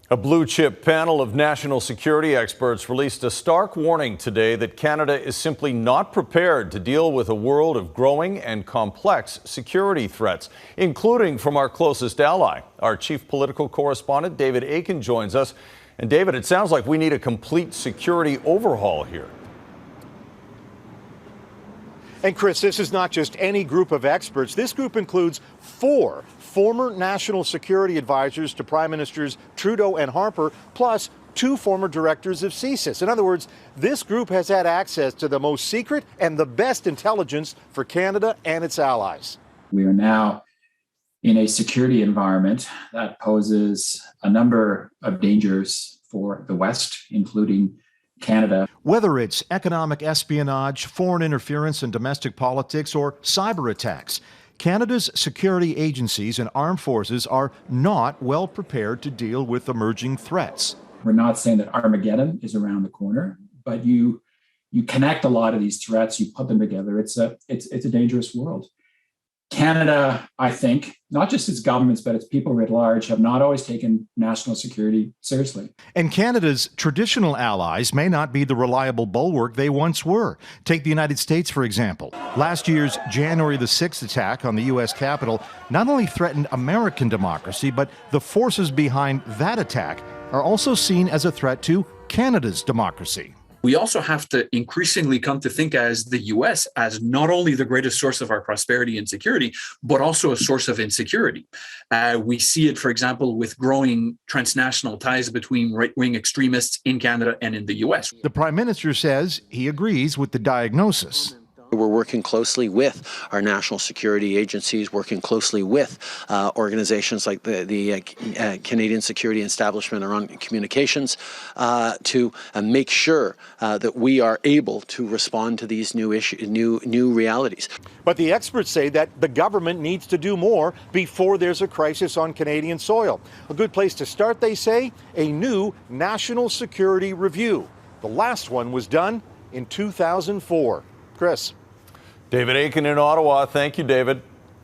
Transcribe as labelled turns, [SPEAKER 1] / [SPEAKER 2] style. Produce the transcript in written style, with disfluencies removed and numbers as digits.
[SPEAKER 1] A blue-chip panel of national security experts released a stark warning today that Canada is simply not prepared to deal with a world of growing and complex security threats, including from our closest ally. Our chief political correspondent, David Akin, joins us. And David, it sounds like we need a complete security overhaul here.
[SPEAKER 2] And Chris, this is not just any group of experts. This group includes 4 former national security advisors to Prime Ministers Trudeau and Harper, plus 2 former directors of CSIS. In other words, this group has had access to the most secret and the best intelligence for Canada and its allies.
[SPEAKER 3] We are now in a security environment that poses a number of dangers for the West, including Canada.
[SPEAKER 4] Whether it's economic espionage, foreign interference in domestic politics, or cyber attacks, Canada's security agencies and armed forces are not well prepared to deal with emerging threats.
[SPEAKER 3] We're not saying that Armageddon is around the corner, but you connect a lot of these threats, you put them together. It's a dangerous world. Canada, I think, not just its governments, but its people writ large, have not always taken national security seriously.
[SPEAKER 4] And Canada's traditional allies may not be the reliable bulwark they once were. Take the United States, for example. Last year's January the 6th attack on the U.S. Capitol not only threatened American democracy, but the forces behind that attack are also seen as a threat to Canada's democracy.
[SPEAKER 5] We also have to increasingly come to think as the U.S. as not only the greatest source of our prosperity and security, but also a source of insecurity. We see it, for example, with growing transnational ties between right-wing extremists in Canada and in the U.S.
[SPEAKER 4] The Prime Minister says he agrees with the diagnosis.
[SPEAKER 6] We're working closely with our national security agencies, working closely with organizations like the Canadian Security Establishment around communications to make sure that we are able to respond to these new realities.
[SPEAKER 2] But the experts say that the government needs to do more before there's a crisis on Canadian soil. A good place to start, they say, a new national security review. The last one was done in 2004. Chris.
[SPEAKER 1] David Akin in Ottawa. Thank you, David.